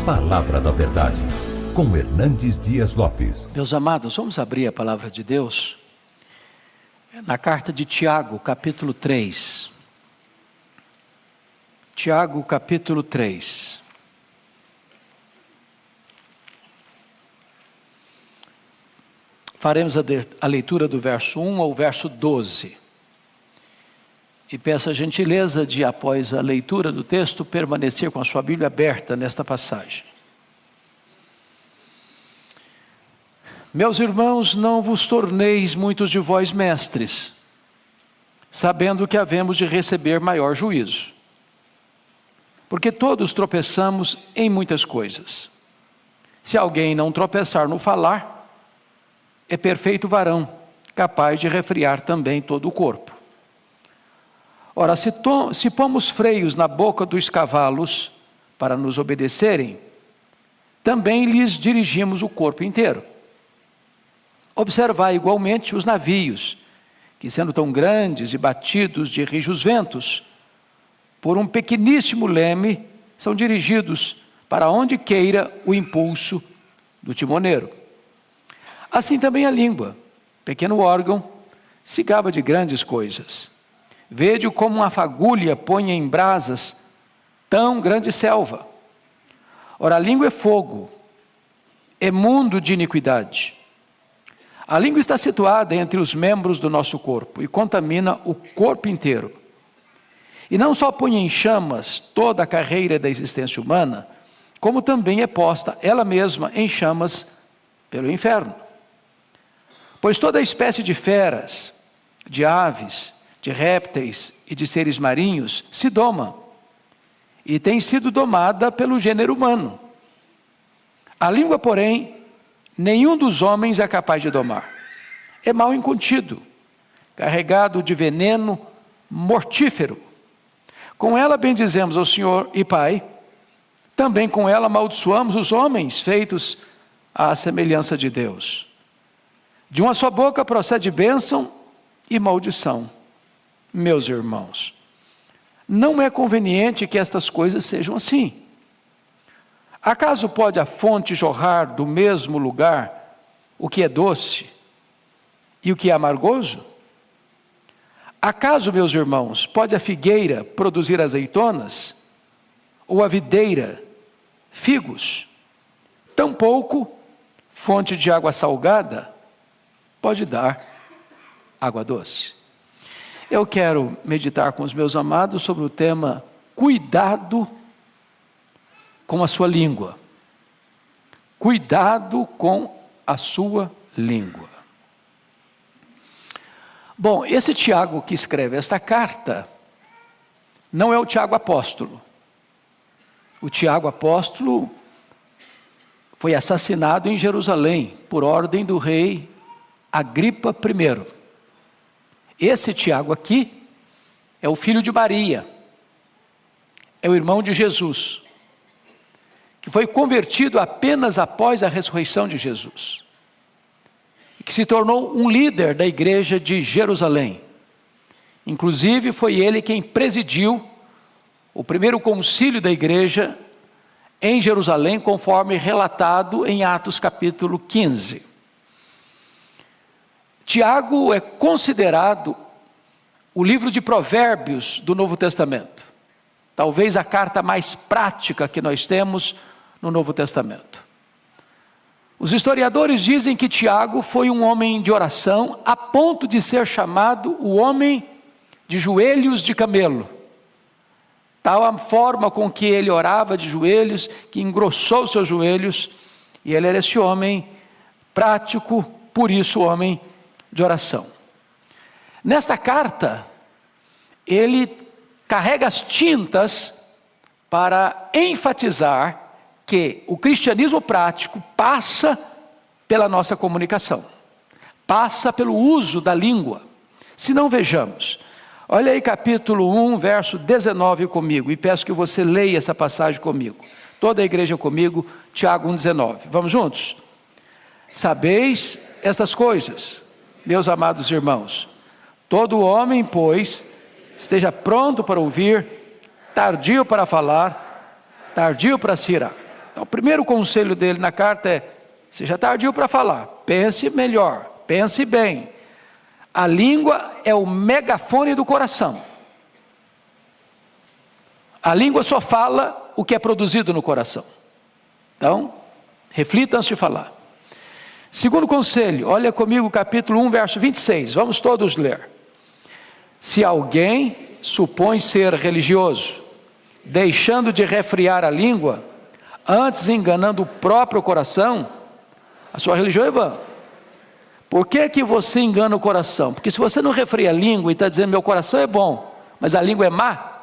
Palavra da Verdade, com Hernandes Dias Lopes. Meus amados, vamos abrir a Palavra de Deus na carta de Tiago, capítulo 3. Tiago, capítulo 3. Faremos a leitura do verso 1 ao verso 12. E peço a gentileza de, após a leitura do texto, permanecer com a sua Bíblia aberta nesta passagem. Meus irmãos, não vos torneis muitos de vós mestres, sabendo que havemos de receber maior juízo. Porque todos tropeçamos em muitas coisas. Se alguém não tropeçar no falar, é perfeito varão, capaz de refrear também todo o corpo. Ora, se pomos freios na boca dos cavalos para nos obedecerem, também lhes dirigimos o corpo inteiro. Observai igualmente os navios, que sendo tão grandes e batidos de rijos ventos, por um pequeníssimo leme, são dirigidos para onde queira o impulso do timoneiro. Assim também a língua, pequeno órgão, se gaba de grandes coisas. Vede como uma fagulha põe em brasas tão grande selva. Ora, a língua é fogo, é mundo de iniquidade. A língua está situada entre os membros do nosso corpo e contamina o corpo inteiro. E não só põe em chamas toda a carreira da existência humana, como também é posta ela mesma em chamas pelo inferno. Pois toda espécie de feras, de aves, de répteis e de seres marinhos se doma, e tem sido domada pelo gênero humano. A língua, porém, nenhum dos homens é capaz de domar. É mal incontido, carregado de veneno mortífero. Com ela bendizemos ao Senhor e Pai, também com ela amaldiçoamos os homens feitos à semelhança de Deus. De uma só boca procede bênção e maldição. Meus irmãos, não é conveniente que estas coisas sejam assim. Acaso pode a fonte jorrar do mesmo lugar o que é doce e o que é amargoso? Acaso, meus irmãos, pode a figueira produzir azeitonas ou a videira figos? Tampouco fonte de água salgada pode dar água doce. Eu quero meditar com os meus amados sobre o tema cuidado com a sua língua. Cuidado com a sua língua. Bom, esse Tiago que escreve esta carta não é o Tiago apóstolo. O Tiago apóstolo foi assassinado em Jerusalém por ordem do rei Agripa I. Esse Tiago aqui é o filho de Maria, é o irmão de Jesus, que foi convertido apenas após a ressurreição de Jesus, e que se tornou um líder da igreja de Jerusalém. Inclusive foi ele quem presidiu o primeiro concílio da igreja em Jerusalém, conforme relatado em Atos capítulo 15. Tiago é considerado o livro de Provérbios do Novo Testamento. Talvez a carta mais prática que nós temos no Novo Testamento. Os historiadores dizem que Tiago foi um homem de oração a ponto de ser chamado o homem de joelhos de camelo. Tal a forma com que ele orava de joelhos, que engrossou seus joelhos, e ele era esse homem prático, por isso homem de oração. Nesta carta, ele carrega as tintas para enfatizar que o cristianismo prático passa pela nossa comunicação, passa pelo uso da língua. Se não, vejamos, olha aí capítulo 1, verso 19 comigo, e peço que você leia essa passagem comigo, toda a igreja comigo, Tiago 1,19, vamos juntos? Sabeis estas coisas, meus amados irmãos, todo homem, pois, esteja pronto para ouvir, tardio para falar, tardio para se irar. Então, o primeiro conselho dele na carta é: seja tardio para falar, pense melhor, pense bem. A língua é o megafone do coração. A língua só fala o que é produzido no coração. Então, reflita antes de falar. Segundo conselho, olha comigo capítulo 1, verso 26, vamos todos ler. Se alguém supõe ser religioso, deixando de refrear a língua, antes enganando o próprio coração, a sua religião é vã. Por que você engana o coração? Porque se você não refreia a língua e está dizendo meu coração é bom, mas a língua é má,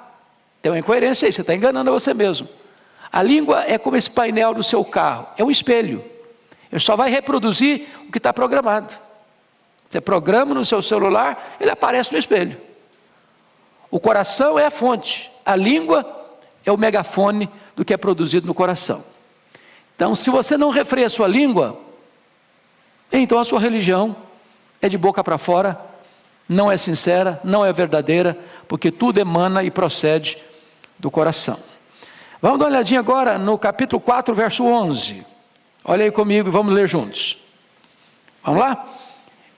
tem uma incoerência aí, você está enganando a você mesmo. A língua é como esse painel do seu carro, é um espelho. Ele só vai reproduzir o que está programado. Você programa no seu celular, ele aparece no espelho. O coração é a fonte, a língua é o megafone do que é produzido no coração. Então, se você não refreia a sua língua, então a sua religião é de boca para fora, não é sincera, não é verdadeira, porque tudo emana e procede do coração. Vamos dar uma olhadinha agora no capítulo 4, verso 11. Olha aí comigo e vamos ler juntos. Vamos lá?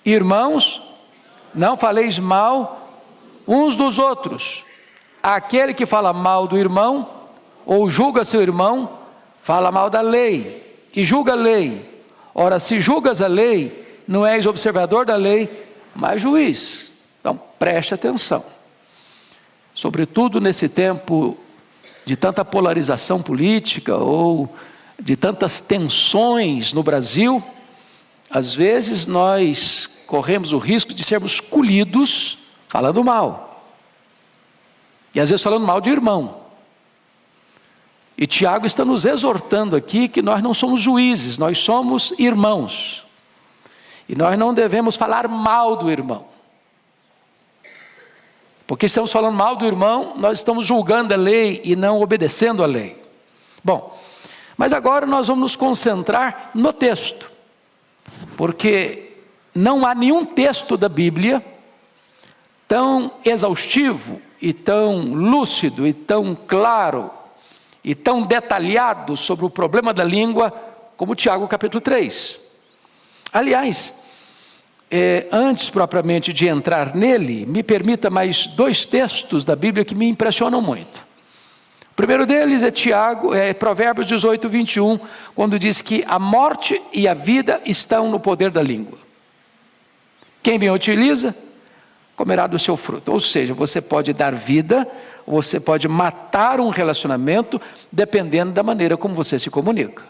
Irmãos, não faleis mal uns dos outros. Aquele que fala mal do irmão, ou julga seu irmão, fala mal da lei, e julga a lei. Ora, se julgas a lei, não és observador da lei, mas juiz. Então, preste atenção. Sobretudo nesse tempo de tanta polarização política, ou de tantas tensões no Brasil, às vezes nós corremos o risco de sermos colhidos falando mal. E às vezes falando mal de irmão. E Tiago está nos exortando aqui que nós não somos juízes, nós somos irmãos. E nós não devemos falar mal do irmão. Porque estamos falando mal do irmão, nós estamos julgando a lei e não obedecendo a lei. Bom, mas agora nós vamos nos concentrar no texto. Porque não há nenhum texto da Bíblia tão exaustivo e tão lúcido e tão claro e tão detalhado sobre o problema da língua como Tiago capítulo 3. Aliás, antes propriamente de entrar nele, me permita mais 2 textos da Bíblia que me impressionam muito. O primeiro deles é Provérbios 18, 21, quando diz que a morte e a vida estão no poder da língua. Quem bem utiliza, comerá do seu fruto. Ou seja, você pode dar vida, você pode matar um relacionamento, dependendo da maneira como você se comunica.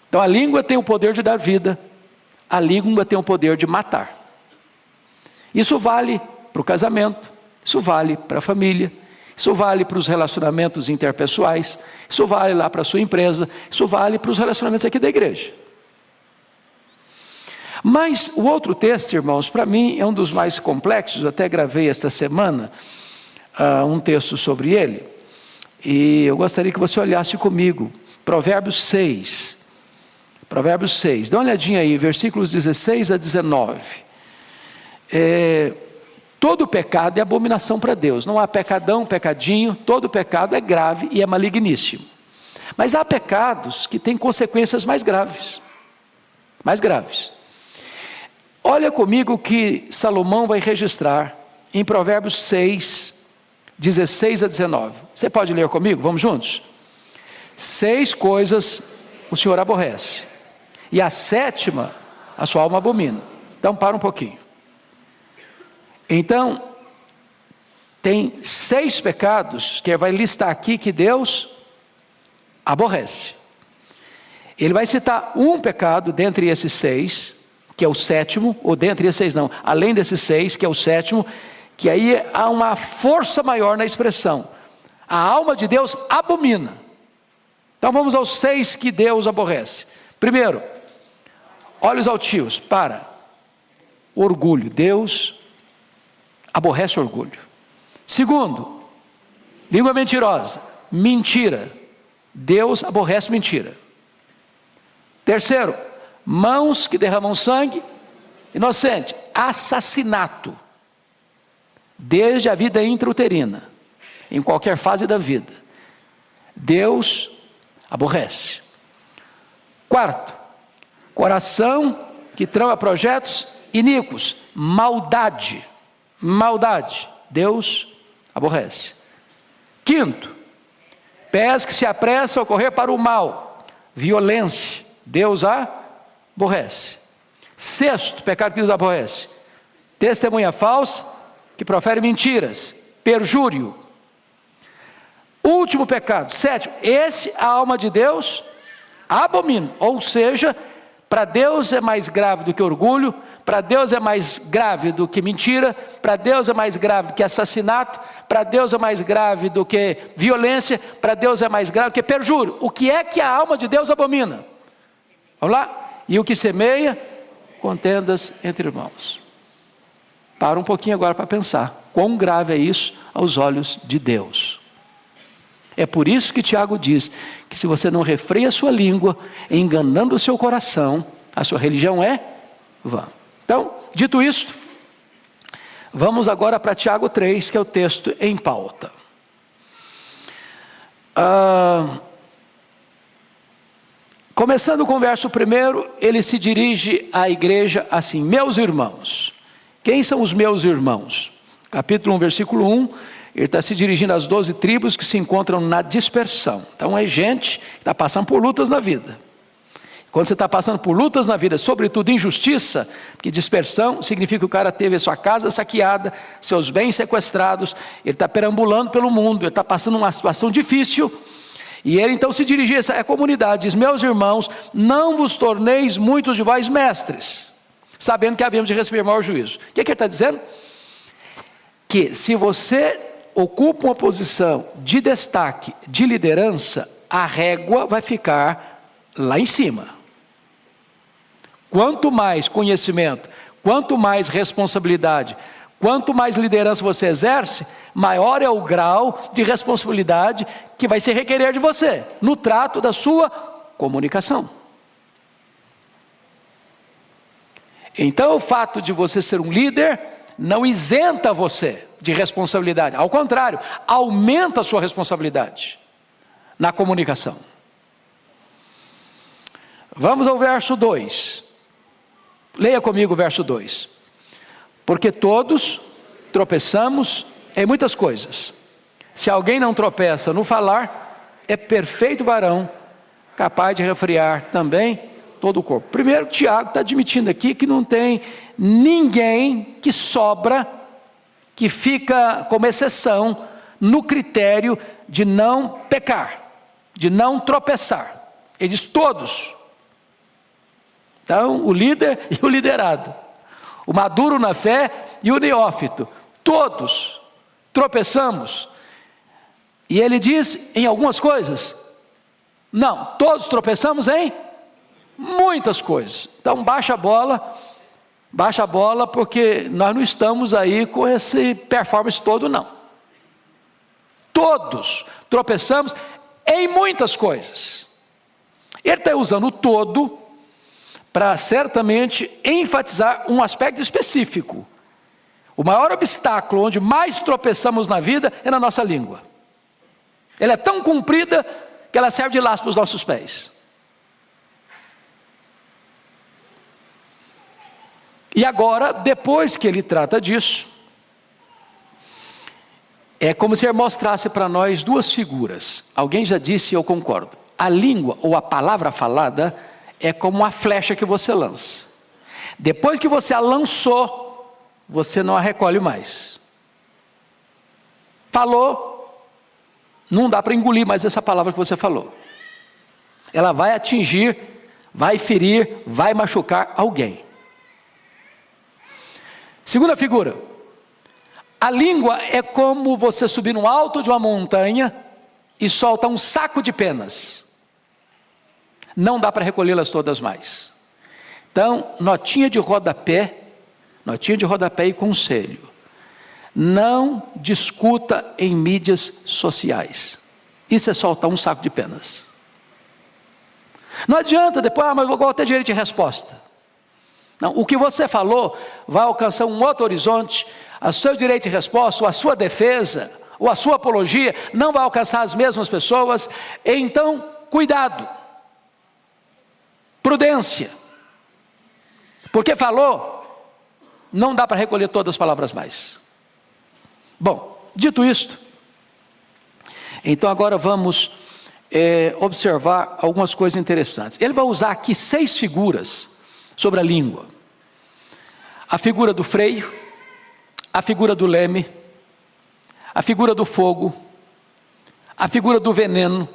Então a língua tem o poder de dar vida, a língua tem o poder de matar. Isso vale para o casamento, isso vale para a família, isso vale para os relacionamentos interpessoais, isso vale lá para a sua empresa, isso vale para os relacionamentos aqui da igreja. Mas o outro texto, irmãos, para mim é um dos mais complexos, até gravei esta semana um texto sobre ele, e eu gostaria que você olhasse comigo, Provérbios 6, dá uma olhadinha aí, versículos 16 a 19, todo pecado é abominação para Deus, não há pecadão, pecadinho, todo pecado é grave e é maligníssimo, mas há pecados que têm consequências mais graves. Olha comigo o que Salomão vai registrar em Provérbios 6, 16 a 19. Você pode ler comigo? Vamos juntos? 6 coisas o Senhor aborrece, e a 7ª a sua alma abomina. Então para um pouquinho. Então, tem 6 pecados que ele vai listar aqui que Deus aborrece. Ele vai citar um pecado dentre esses 6, que é o 7º, ou dentre esses 6 não, além desses 6, que é o 7º, que aí há uma força maior na expressão. A alma de Deus abomina. Então vamos aos 6 que Deus aborrece. Primeiro, olhos altivos, orgulho. Deus aborrece orgulho. Segundo, língua mentirosa, mentira. Deus aborrece mentira. Terceiro, mãos que derramam sangue, inocente, assassinato, desde a vida intrauterina, em qualquer fase da vida. Deus aborrece. Quarto, coração que trama projetos iníquos, maldade, Deus aborrece. Quinto, pés que se apressam a correr para o mal, violência, Deus aborrece. Sexto, pecado que Deus aborrece, testemunha falsa que profere mentiras, perjúrio. Último pecado, sétimo, esse a alma de Deus abomina, ou seja, para Deus é mais grave do que orgulho, para Deus é mais grave do que mentira, para Deus é mais grave do que assassinato, para Deus é mais grave do que violência, para Deus é mais grave do que perjúrio. O que é que a alma de Deus abomina? Vamos lá? E o que semeia? Contendas entre irmãos. Para um pouquinho agora para pensar, quão grave é isso aos olhos de Deus. É por isso que Tiago diz que se você não refreia a sua língua, enganando o seu coração, a sua religião é vã. Então, dito isto, vamos agora para Tiago 3, que é o texto em pauta. Começando com o verso 1, ele se dirige à igreja assim: meus irmãos. Quem são os meus irmãos? Capítulo 1, versículo 1, ele está se dirigindo às 12 tribos que se encontram na dispersão. Então é gente que está passando por lutas na vida. Quando você está passando por lutas na vida, sobretudo injustiça, que dispersão significa que o cara teve a sua casa saqueada, seus bens sequestrados, ele está perambulando pelo mundo, ele está passando uma situação difícil, e ele então se dirige a essa comunidade, diz: meus irmãos, não vos torneis muitos de vós mestres, sabendo que havemos de receber maior juízo. O que ele está dizendo? Que se você ocupa uma posição de destaque, de liderança, a régua vai ficar lá em cima. Quanto mais conhecimento, quanto mais responsabilidade, quanto mais liderança você exerce, maior é o grau de responsabilidade que vai se requerer de você, no trato da sua comunicação. Então o fato de você ser um líder não isenta você de responsabilidade, ao contrário, aumenta a sua responsabilidade na comunicação. Vamos ao verso 2. Leia comigo o verso 2. Porque todos tropeçamos em muitas coisas. Se alguém não tropeça no falar, é perfeito varão, capaz de refrear também todo o corpo. Primeiro, Tiago está admitindo aqui que não tem ninguém que sobra, que fica como exceção no critério de não pecar, de não tropeçar. Ele diz todos. Então, o líder e o liderado, o maduro na fé e o neófito, todos tropeçamos. E ele diz em algumas coisas? Não, todos tropeçamos em muitas coisas. Então baixa a bola, porque nós não estamos aí com esse performance todo, não. Todos tropeçamos em muitas coisas. Ele está usando o todo para certamente enfatizar um aspecto específico. O maior obstáculo onde mais tropeçamos na vida é na nossa língua. Ela é tão comprida que ela serve de laço para os nossos pés. E agora, depois que ele trata disso, é como se ele mostrasse para nós duas figuras. Alguém já disse e eu concordo. A língua ou a palavra falada é como uma flecha que você lança. Depois que você a lançou, você não a recolhe mais. Falou, não dá para engolir mais essa palavra que você falou. Ela vai atingir, vai ferir, vai machucar alguém. Segunda figura. A língua é como você subir no alto de uma montanha e solta um saco de penas. Não dá para recolhê-las todas mais. Então, notinha de rodapé e conselho. Não discuta em mídias sociais. Isso é soltar um saco de penas. Não adianta depois, mas eu vou ter direito de resposta. Não, o que você falou vai alcançar um outro horizonte. O seu direito de resposta, ou a sua defesa, ou a sua apologia, não vai alcançar as mesmas pessoas. Então, cuidado, prudência. Porque falou, não dá para recolher todas as palavras mais. Bom, dito isto, então agora vamos observar algumas coisas interessantes. Ele vai usar aqui 6 figuras sobre a língua. A figura do freio, a figura do leme, a figura do fogo, a figura do veneno,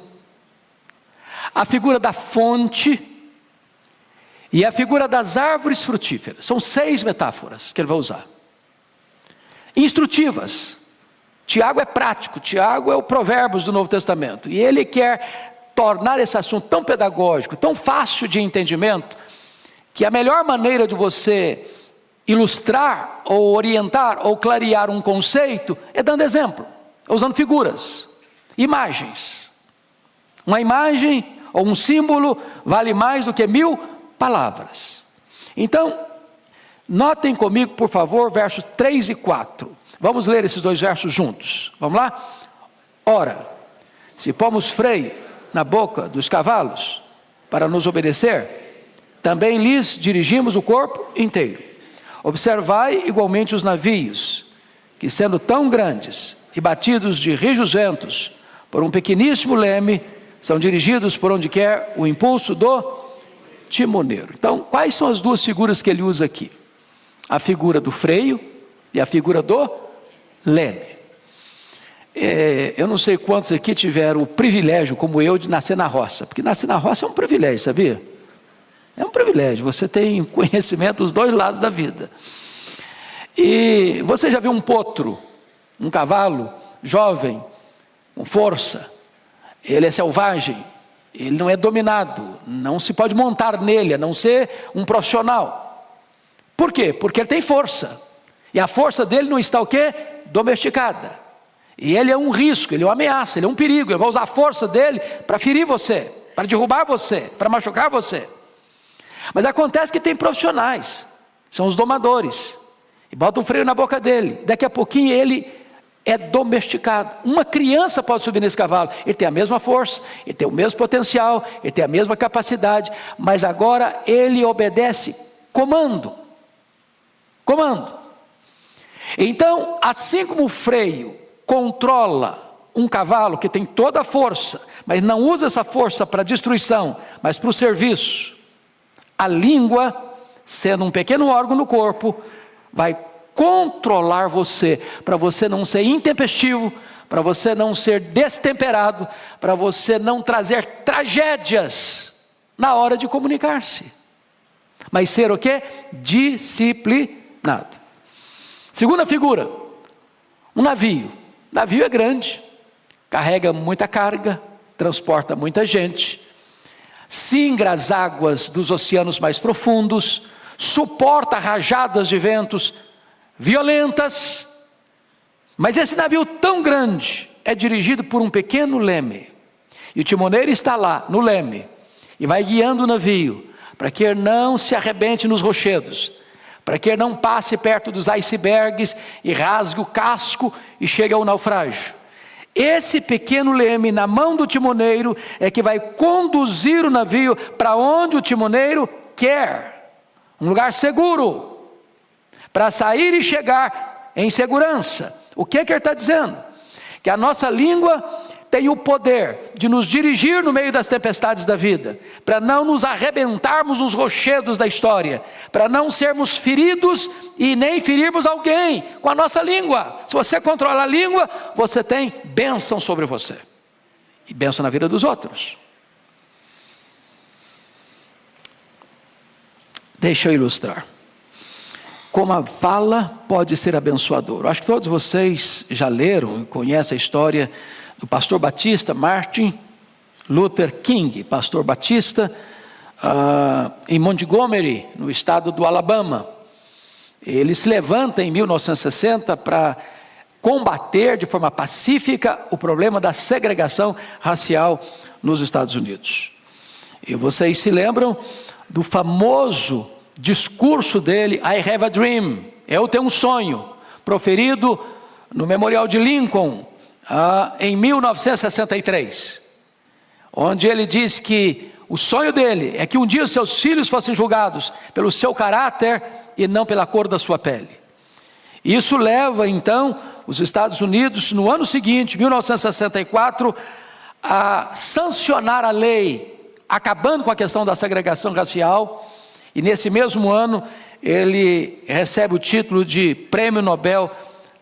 a figura da fonte e a figura das árvores frutíferas. São 6 metáforas que ele vai usar. Instrutivas. Tiago é prático, Tiago é o Provérbios do Novo Testamento. E ele quer tornar esse assunto tão pedagógico, tão fácil de entendimento, que a melhor maneira de você ilustrar, ou orientar, ou clarear um conceito, é dando exemplo, usando figuras, imagens. Uma imagem ou um símbolo vale mais do que 1000 palavras. Então, notem comigo, por favor, versos 3 e 4. Vamos ler esses 2 versos juntos. Vamos lá? Ora, se pomos freio na boca dos cavalos para nos obedecer, também lhes dirigimos o corpo inteiro. Observai igualmente os navios, que sendo tão grandes e batidos de rijos ventos por um pequeníssimo leme, são dirigidos por onde quer o impulso do timoneiro. Então, quais são as 2 figuras que ele usa aqui? A figura do freio e a figura do leme. Eu não sei quantos aqui tiveram o privilégio, como eu, de nascer na roça, porque nascer na roça é um privilégio, sabia? É um privilégio, você tem conhecimento dos 2 lados da vida. E você já viu um potro, um cavalo jovem, com força? Ele é selvagem, ele não é dominado, não se pode montar nele, a não ser um profissional. Por quê? Porque ele tem força. E a força dele não está o quê? Domesticada. E ele é um risco, ele é uma ameaça, ele é um perigo. Ele vai usar a força dele para ferir você, para derrubar você, para machucar você. Mas acontece que tem profissionais, são os domadores, e botam um freio na boca dele. Daqui a pouquinho ele é domesticado. Uma criança pode subir nesse cavalo, ele tem a mesma força, ele tem o mesmo potencial, ele tem a mesma capacidade, mas agora ele obedece comando. Então, assim como o freio controla um cavalo que tem toda a força, mas não usa essa força para destruição, mas para o serviço, a língua, sendo um pequeno órgão no corpo, vai controlar você, para você não ser intempestivo, para você não ser destemperado, para você não trazer tragédias na hora de comunicar-se, mas ser o quê? Disciplinado. Segunda figura, um navio. Navio é grande, carrega muita carga, transporta muita gente, singra as águas dos oceanos mais profundos, suporta rajadas de ventos violentas, mas esse navio tão grande é dirigido por um pequeno leme, e o timoneiro está lá no leme, e vai guiando o navio, para que ele não se arrebente nos rochedos, para que ele não passe perto dos icebergs, e rasgue o casco, e chegue ao naufrágio. Esse pequeno leme na mão do timoneiro é que vai conduzir o navio para onde o timoneiro quer, um lugar seguro, para sair e chegar em segurança. O que ele está dizendo? Que a nossa língua tem o poder de nos dirigir no meio das tempestades da vida, para não nos arrebentarmos nos rochedos da história, para não sermos feridos e nem ferirmos alguém com a nossa língua. Se você controla a língua, você tem bênção sobre você, e bênção na vida dos outros. Deixa eu ilustrar como a fala pode ser abençoadora. Acho que todos vocês já leram e conhecem a história do pastor batista Martin Luther King, pastor batista, em Montgomery, no estado do Alabama. Ele se levanta em 1960 para combater de forma pacífica o problema da segregação racial nos Estados Unidos. E vocês se lembram do famoso discurso dele, I have a dream, eu tenho um sonho, proferido no Memorial de Lincoln, em 1963, onde ele diz que o sonho dele é que um dia seus filhos fossem julgados pelo seu caráter e não pela cor da sua pele. Isso leva então os Estados Unidos, no ano seguinte, 1964, a sancionar a lei, acabando com a questão da segregação racial, e nesse mesmo ano ele recebe o título de Prêmio Nobel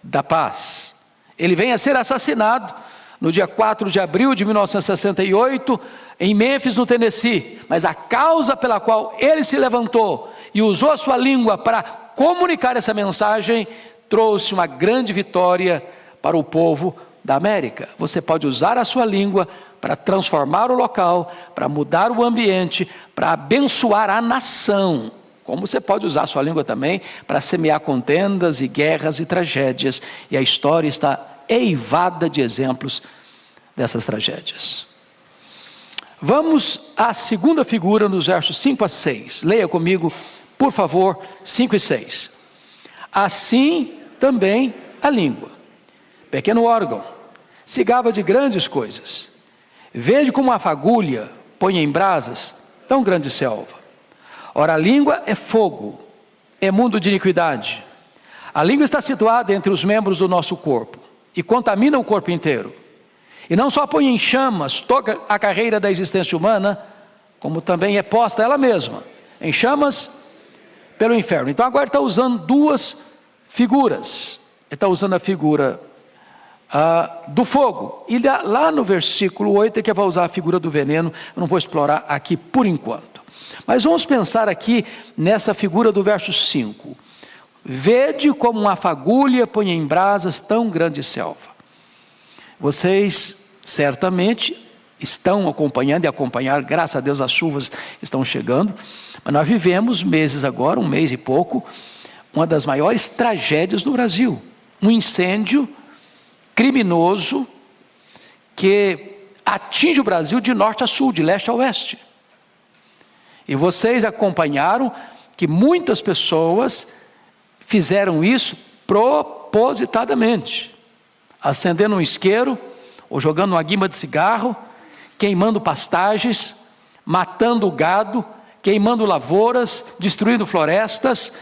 da Paz. Ele vem a ser assassinado no dia 4 de abril de 1968, em Memphis, no Tennessee. Mas a causa pela qual ele se levantou e usou a sua língua para comunicar essa mensagem, trouxe uma grande vitória para o povo da América. Você pode usar a sua língua para transformar o local, para mudar o ambiente, para abençoar a nação. Como você pode usar a sua língua também para semear contendas e guerras e tragédias. E a história está eivada de exemplos dessas tragédias. Vamos à segunda figura nos versos 5 a 6. Leia comigo, por favor, 5 e 6. Assim também a língua, pequeno órgão, se gaba de grandes coisas. Vede como a fagulha põe em brasas tão grande selva. Ora, a língua é fogo, é mundo de iniquidade. A língua está situada entre os membros do nosso corpo e contamina o corpo inteiro. E não só põe em chamas toda a carreira da existência humana, como também é posta ela mesma em chamas pelo inferno. Então agora está usando duas figuras. Ele está usando a figura do fogo. E lá no versículo 8 é que vai usar a figura do veneno. Eu não vou explorar aqui por enquanto. Mas vamos pensar aqui nessa figura do verso 5. Vede como uma fagulha põe em brasas tão grande selva. Vocês certamente estão acompanhando e acompanhar, graças a Deus as chuvas estão chegando, mas nós vivemos meses agora, um mês e pouco, uma das maiores tragédias do Brasil. Um incêndio criminoso que atinge o Brasil de norte a sul, de leste a oeste. E vocês acompanharam que muitas pessoas fizeram isso propositadamente, acendendo um isqueiro, ou jogando uma guimba de cigarro, queimando pastagens, matando o gado, queimando lavouras, destruindo florestas.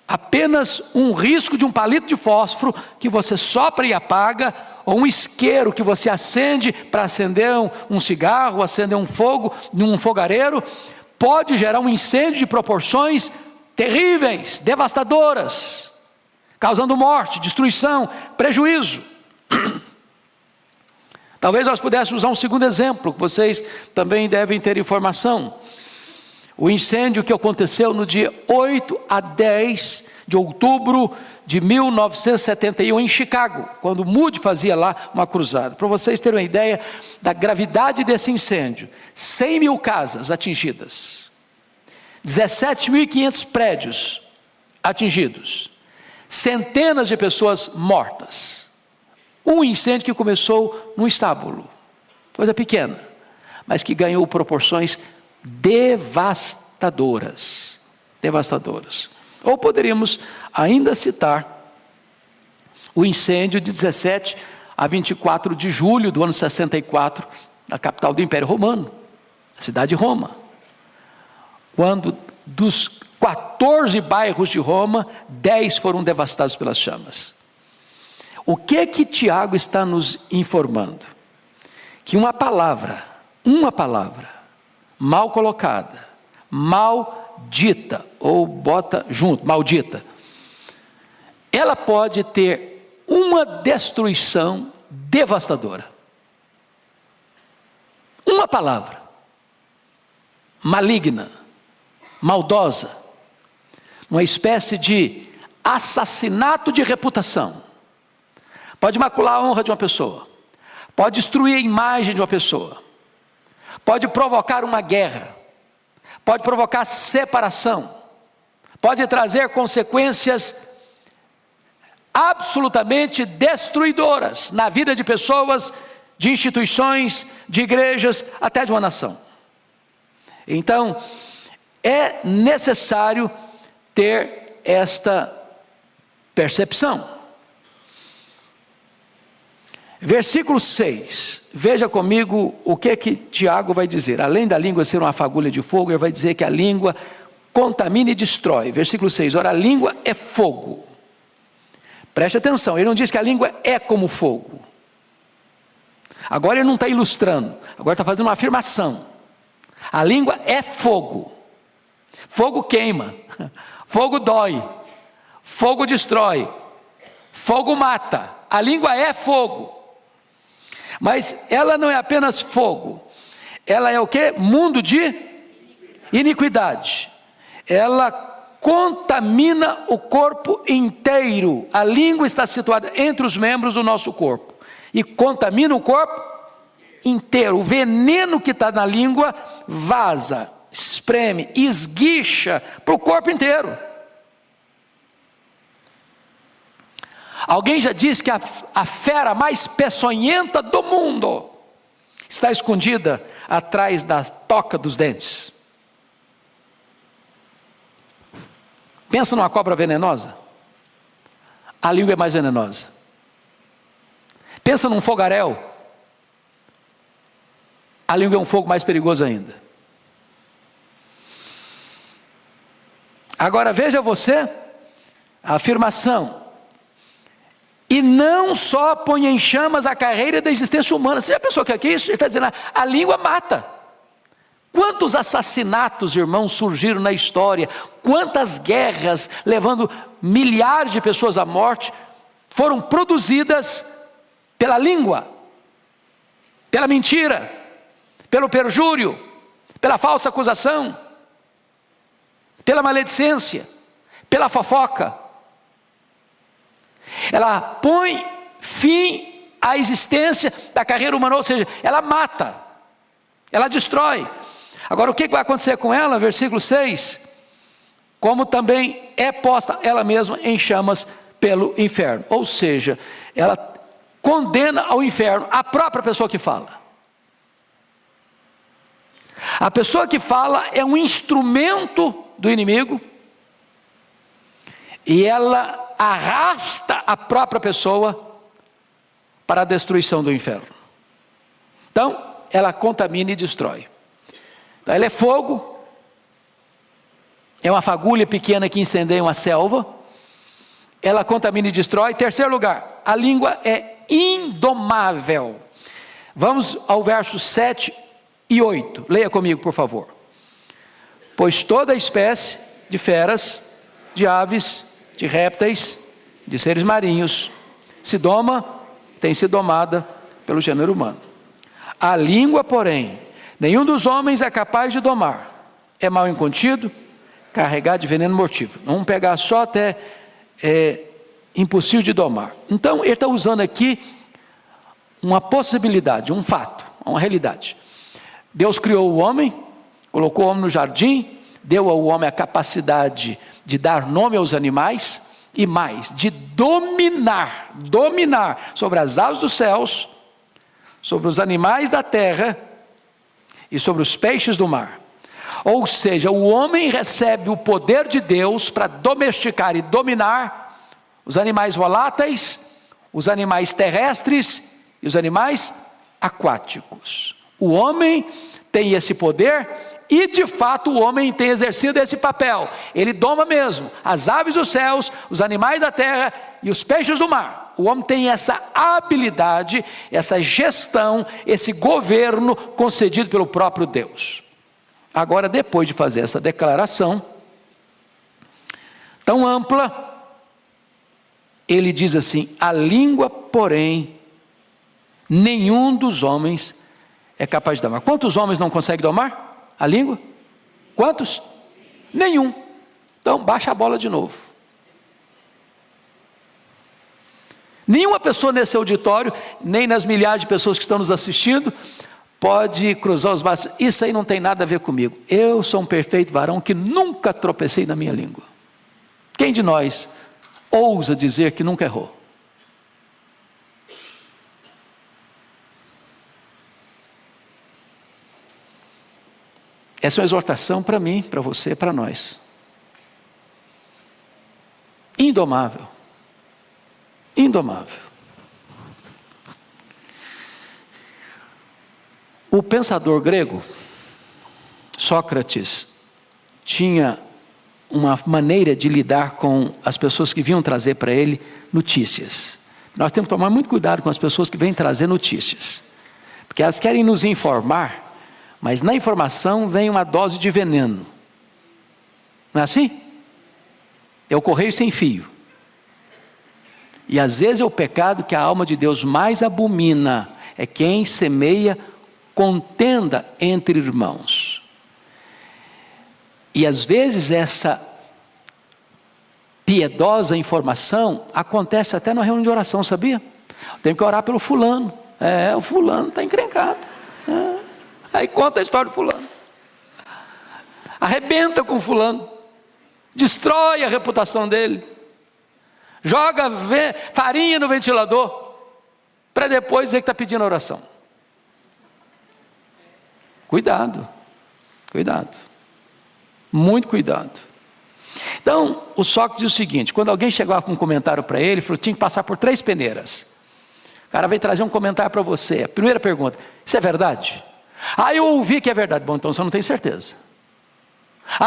Apenas um risco de um palito de fósforo que você sopra e apaga, ou um isqueiro que você acende para acender um cigarro, acender um fogo num fogareiro, pode gerar um incêndio de proporções terríveis, devastadoras, causando morte, destruição, prejuízo. Talvez nós pudéssemos usar um segundo exemplo, que vocês também devem ter informação. O incêndio que aconteceu no dia 8 a 10 de outubro de 1971 em Chicago, quando Moody fazia lá uma cruzada. Para vocês terem uma ideia da gravidade desse incêndio, 100 mil casas atingidas, 17.500 prédios atingidos, centenas de pessoas mortas. Um incêndio que começou num estábulo, coisa pequena, mas que ganhou proporções devastadoras. Ou poderíamos ainda citar o incêndio de 17 a 24 de julho do ano 64, na capital do Império Romano, a cidade de Roma, quando dos 14 bairros de Roma, 10 foram devastados pelas chamas. O que Tiago está nos informando? Que uma palavra mal colocada, mal dita, ou bota junto, maldita, ela pode ter uma destruição devastadora. Uma palavra maligna, maldosa, uma espécie de assassinato de reputação, pode macular a honra de uma pessoa, pode destruir a imagem de uma pessoa, pode provocar uma guerra, pode provocar separação, pode trazer consequências absolutamente destruidoras na vida de pessoas, de instituições, de igrejas, até de uma nação. Então, é necessário ter esta percepção. Versículo 6, veja comigo o que Tiago vai dizer. Além da língua ser uma fagulha de fogo, ele vai dizer que a língua contamina e destrói. Versículo 6, ora, a língua é fogo. Preste atenção, ele não diz que a língua é como fogo. Agora ele não está ilustrando, agora está fazendo uma afirmação. A língua é fogo. Fogo queima, fogo dói, fogo destrói, fogo mata. A língua é fogo. Mas ela não é apenas fogo. Ela é o quê? Mundo de iniquidade. Ela contamina o corpo inteiro. A língua está situada entre os membros do nosso corpo e contamina o corpo inteiro. O veneno que está na língua vaza, espreme, esguicha para o corpo inteiro. Alguém já disse que a fera mais peçonhenta do mundo está escondida atrás da toca dos dentes. Pensa numa cobra venenosa. A língua é mais venenosa. Pensa num fogaréu. A língua é um fogo mais perigoso ainda. Agora veja você a afirmação: e não só põe em chamas a carreira da existência humana. Você já pensou que aqui isso? Ele está dizendo, a língua mata. Quantos assassinatos, irmãos, surgiram na história? Quantas guerras, levando milhares de pessoas à morte, foram produzidas pela língua, pela mentira, pelo perjúrio, pela falsa acusação, pela maledicência, pela fofoca. Ela põe fim à existência da carreira humana, ou seja, ela mata, ela destrói. Agora o que vai acontecer com ela? Versículo 6, como também é posta ela mesma em chamas pelo inferno, ou seja, ela condena ao inferno a própria pessoa que fala. A pessoa que fala é um instrumento do inimigo, e ela arrasta a própria pessoa para a destruição do inferno. Então, ela contamina e destrói. Então, ela é fogo, é uma fagulha pequena que incendeia uma selva, ela contamina e destrói. Terceiro lugar, a língua é indomável. Vamos ao verso 7 e 8, leia comigo por favor. Pois toda espécie de feras, de aves, de répteis, de seres marinhos, se doma, tem sido domada pelo gênero humano. A língua, porém, nenhum dos homens é capaz de domar. É mal incontido, carregado de veneno mortífero. Vamos pegar só até impossível de domar. Então, ele está usando aqui uma possibilidade, um fato, uma realidade. Deus criou o homem, colocou o homem no jardim, deu ao homem a capacidade de dar nome aos animais e mais, de dominar sobre as aves dos céus, sobre os animais da terra e sobre os peixes do mar. Ou seja, o homem recebe o poder de Deus para domesticar e dominar os animais voláteis, os animais terrestres e os animais aquáticos. O homem tem esse poder e de fato o homem tem exercido esse papel. Ele doma mesmo as aves dos céus, os animais da terra e os peixes do mar. O homem tem essa habilidade, essa gestão, esse governo concedido pelo próprio Deus. Agora, depois de fazer essa declaração tão ampla, ele diz assim: a língua, porém, nenhum dos homens é capaz de domar. Quantos homens não conseguem domar a língua? Quantos? Nenhum. Então, baixa a bola de novo. Nenhuma pessoa nesse auditório, nem nas milhares de pessoas que estão nos assistindo, pode cruzar os braços. Isso aí não tem nada a ver comigo. Eu sou um perfeito varão que nunca tropecei na minha língua. Quem de nós ousa dizer que nunca errou? Essa é uma exortação para mim, para você, para nós. Indomável. Indomável. O pensador grego, Sócrates, tinha uma maneira de lidar com as pessoas que vinham trazer para ele notícias. Nós temos que tomar muito cuidado com as pessoas que vêm trazer notícias, porque elas querem nos informar, mas na informação vem uma dose de veneno. Não é assim? É o correio sem fio. E às vezes é o pecado que a alma de Deus mais abomina, é quem semeia contenda entre irmãos. E às vezes essa piedosa informação acontece até na reunião de oração, sabia? Tem que orar pelo fulano. O fulano está encrencado. Aí conta a história do fulano. Arrebenta com o fulano. Destrói a reputação dele. Joga farinha no ventilador. Para depois dizer que está pedindo oração. Cuidado. Cuidado. Muito cuidado. Então, o Sócrates diz o seguinte: quando alguém chegava com um comentário para ele, falou: tinha que passar por 3 peneiras. O cara veio trazer um comentário para você. A primeira pergunta: isso é verdade? Eu ouvi que é verdade. Bom, então você não tem certeza.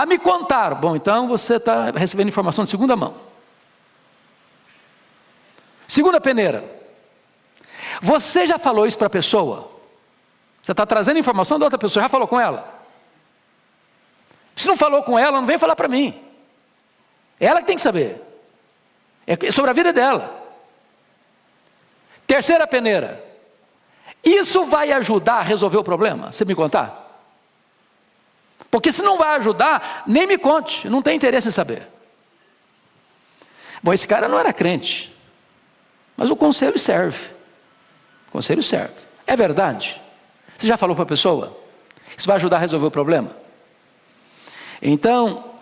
Me contaram. Bom, então você está recebendo informação de segunda mão. Segunda peneira: você já falou isso para a pessoa? Você está trazendo informação da outra pessoa, já falou com ela? Se não falou com ela, não vem falar para mim. Ela que tem que saber. É sobre a vida dela. Terceira peneira: isso vai ajudar a resolver o problema? Você me contar? Porque se não vai ajudar, nem me conte, não tem interesse em saber. Bom, esse cara não era crente, mas o conselho serve. O conselho serve. É verdade? Você já falou para a pessoa? Isso vai ajudar a resolver o problema? Então,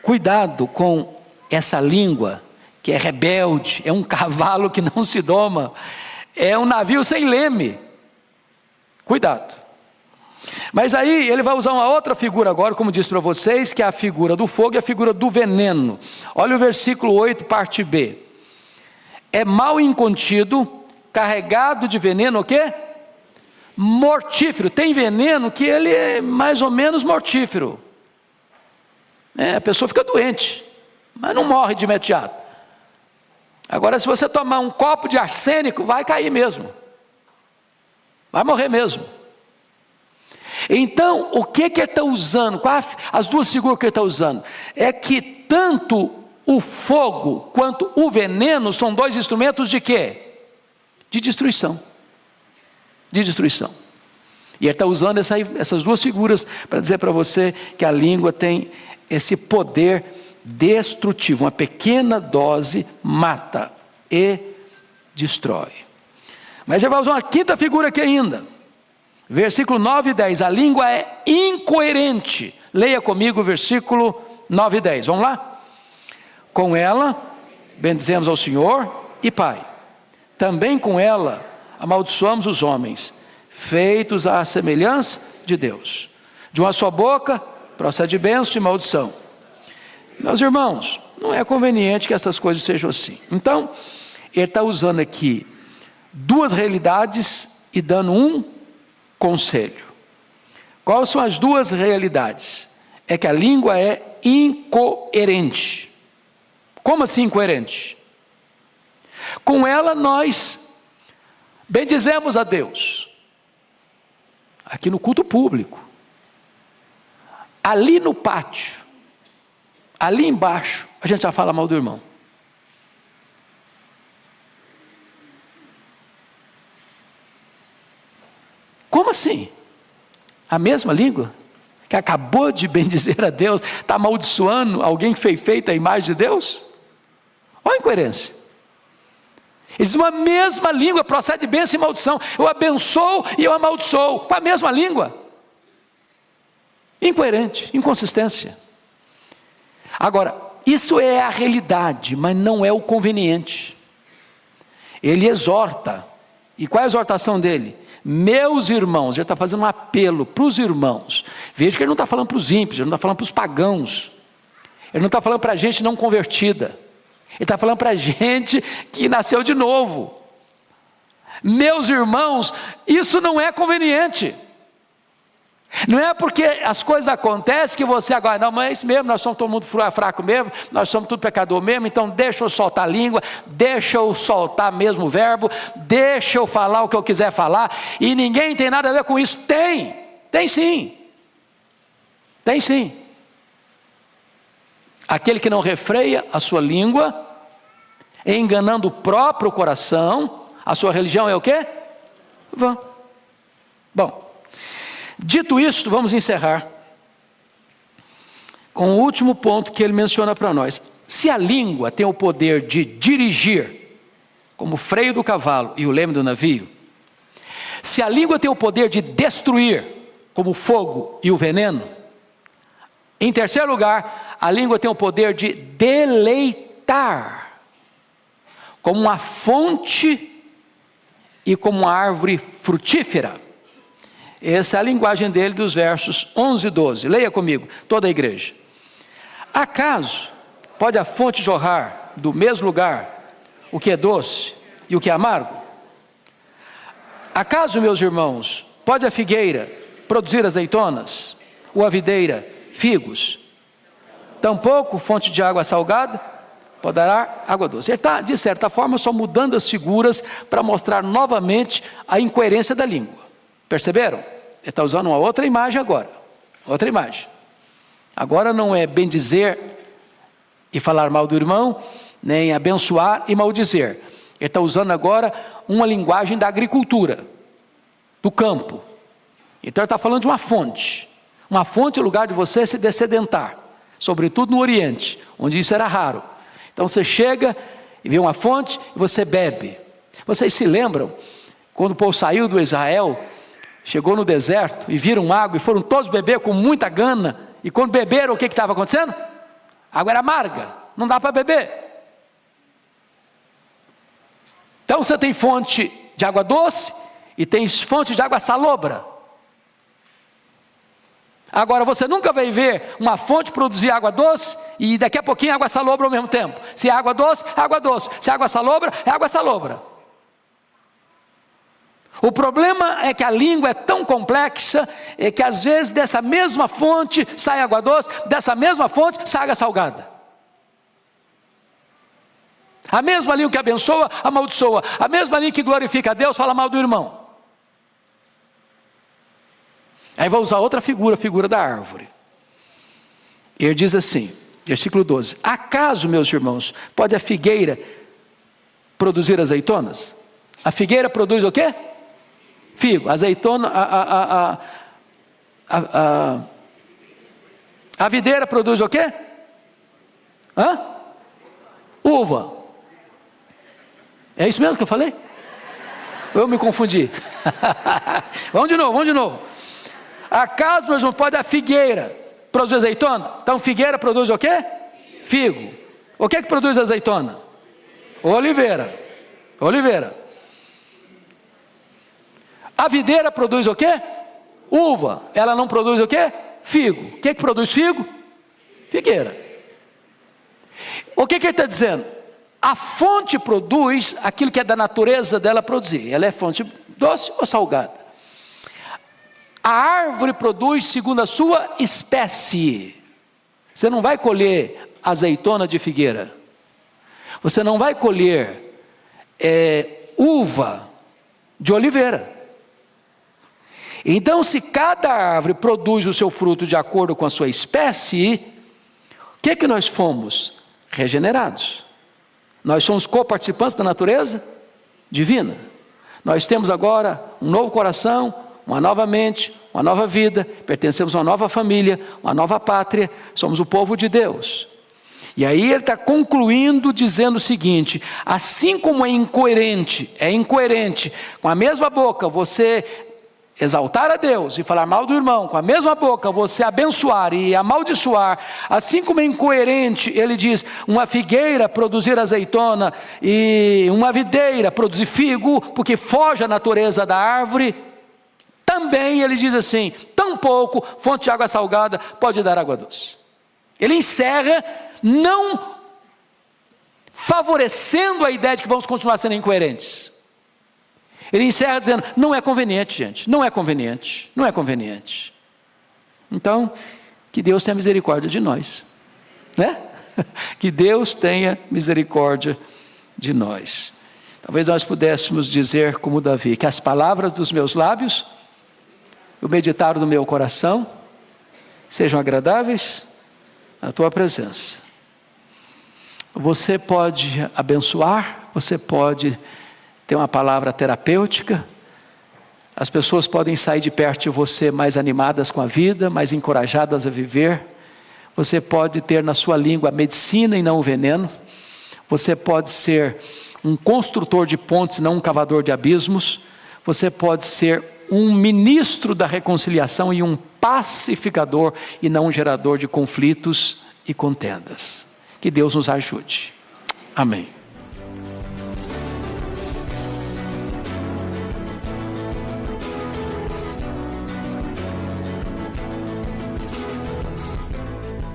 cuidado com essa língua que é rebelde, é um cavalo que não se doma, é um navio sem leme. Cuidado. Mas aí ele vai usar uma outra figura agora, como disse para vocês, que é a figura do fogo e a figura do veneno. Olha o versículo 8, parte B. É mal incontido, carregado de veneno, o quê? Mortífero. Tem veneno que ele é mais ou menos mortífero. A pessoa fica doente, mas não morre de imediato. Agora, se você tomar um copo de arsênico, vai cair mesmo. Vai morrer mesmo. Então, o que ele está usando? As duas figuras que ele está usando é que tanto o fogo quanto o veneno são 2 instrumentos de quê? De destruição. De destruição. E ele está usando essas duas figuras para dizer para você que a língua tem esse poder destrutivo. Uma pequena dose mata e destrói. Mas ele vai usar uma quinta figura aqui ainda. Versículo 9 e 10. A língua é incoerente. Leia comigo o versículo 9 e 10. Vamos lá? Com ela bendizemos ao Senhor e Pai. Também com ela amaldiçoamos os homens, feitos à semelhança de Deus. De uma só boca procede bênção e maldição. Meus irmãos, não é conveniente que essas coisas sejam assim. Então, ele está usando aqui 2 realidades e dando um conselho. Quais são as 2 realidades? É que a língua é incoerente. Como assim incoerente? Com ela nós bendizemos a Deus. Aqui no culto público. Ali no pátio, ali embaixo, a gente já fala mal do irmão. Como assim? A mesma língua? Que acabou de bendizer a Deus, está amaldiçoando alguém que fez feita a imagem de Deus? Olha a incoerência. Eles uma mesma língua, procede bênção e maldição. Eu abençoo e eu amaldiçoo, com a mesma língua. Incoerente, inconsistência. Agora, isso é a realidade, mas não é o conveniente. Ele exorta. E qual é a exortação dele? Meus irmãos, ele está fazendo um apelo para os irmãos. Veja que ele não está falando para os ímpios, ele não está falando para os pagãos. Ele não está falando para a gente não convertida. Ele está falando para a gente que nasceu de novo. Meus irmãos, isso não é conveniente. Não é porque as coisas acontecem que você agora, não, mas é isso mesmo, nós somos todo mundo fraco mesmo, nós somos tudo pecador mesmo, então deixa eu soltar a língua, deixa eu soltar mesmo o verbo, deixa eu falar o que eu quiser falar, e ninguém tem nada a ver com isso. Tem sim. Tem sim. Aquele que não refreia a sua língua, enganando o próprio coração, a sua religião é o quê? Vã. Bom, dito isto, vamos encerrar com o último ponto que ele menciona para nós. Se a língua tem o poder de dirigir, como o freio do cavalo e o leme do navio, se a língua tem o poder de destruir, como o fogo e o veneno, em terceiro lugar, a língua tem o poder de deleitar, como uma fonte e como uma árvore frutífera. Essa é a linguagem dele dos versos 11 e 12. Leia comigo, toda a igreja. Acaso pode a fonte jorrar do mesmo lugar o que é doce e o que é amargo? Acaso, meus irmãos, pode a figueira produzir azeitonas, ou a videira figos? Tampouco fonte de água salgada poderá água doce. Ele está, de certa forma, só mudando as figuras para mostrar novamente a incoerência da língua. Perceberam? Ele está usando uma outra imagem agora. Outra imagem. Agora não é bem dizer e falar mal do irmão, nem abençoar e maldizer. Ele está usando agora uma linguagem da agricultura, do campo. Então ele está falando de uma fonte. Uma fonte é o lugar de você se dessedentar, sobretudo no Oriente, onde isso era raro. Então você chega e vê uma fonte e você bebe. Vocês se lembram, quando o povo saiu do Israel, chegou no deserto e viram água e foram todos beber com muita gana, e quando beberam, o que estava acontecendo? A água era amarga, não dá para beber. Então você tem fonte de água doce e tem fonte de água salobra. Agora você nunca vai ver uma fonte produzir água doce e daqui a pouquinho água salobra ao mesmo tempo. Se é água doce, é água doce. Se é água salobra, é água salobra. O problema é que a língua é tão complexa, que às vezes dessa mesma fonte sai água doce, dessa mesma fonte sai água salgada. A mesma língua que abençoa, amaldiçoa. A mesma língua que glorifica a Deus, fala mal do irmão. Aí vou usar outra figura, a figura da árvore. Ele diz assim, versículo 12: acaso, meus irmãos, pode a figueira produzir azeitonas? A figueira produz o quê? Figo. Azeitona, a videira produz o quê? Uva. É isso mesmo que eu falei? Eu me confundi. Vamos de novo. Acaso, meus irmãos, pode a figueira produzir azeitona? Então figueira produz o quê? Figo. O que produz azeitona? Oliveira. A videira produz o quê? Uva. Ela não produz o quê? Figo. O que produz figo? Figueira. O que ele está dizendo? A fonte produz aquilo que é da natureza dela produzir. Ela é fonte doce ou salgada? A árvore produz segundo a sua espécie. Você não vai colher azeitona de figueira. Você não vai colher uva de oliveira. Então, se cada árvore produz o seu fruto de acordo com a sua espécie, o que nós fomos? Regenerados. Nós somos coparticipantes da natureza divina. Nós temos agora um novo coração, uma nova mente, uma nova vida, pertencemos a uma nova família, uma nova pátria, somos o povo de Deus. E aí ele está concluindo dizendo o seguinte: assim como é incoerente com a mesma boca você exaltar a Deus e falar mal do irmão, com a mesma boca você abençoar e amaldiçoar, assim como é incoerente, ele diz, uma figueira produzir azeitona e uma videira produzir figo, porque foge à natureza da árvore, também ele diz assim, tampouco fonte de água salgada pode dar água doce. Ele encerra não favorecendo a ideia de que vamos continuar sendo incoerentes. Ele encerra dizendo, não é conveniente, gente, não é conveniente. Então, que Deus tenha misericórdia de nós, né? Que Deus tenha misericórdia de nós. Talvez nós pudéssemos dizer como Davi, que as palavras dos meus lábios, o meditar do meu coração, sejam agradáveis à tua presença. Você pode abençoar, você pode ter uma palavra terapêutica, as pessoas podem sair de perto de você mais animadas com a vida, mais encorajadas a viver. Você pode ter na sua língua a medicina e não o veneno. Você pode ser um construtor de pontes, não um cavador de abismos. Você pode ser um ministro da reconciliação e um pacificador e não um gerador de conflitos e contendas. Que Deus nos ajude. Amém.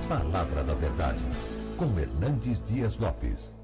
Palavra da Verdade, com Hernandes Dias Lopes.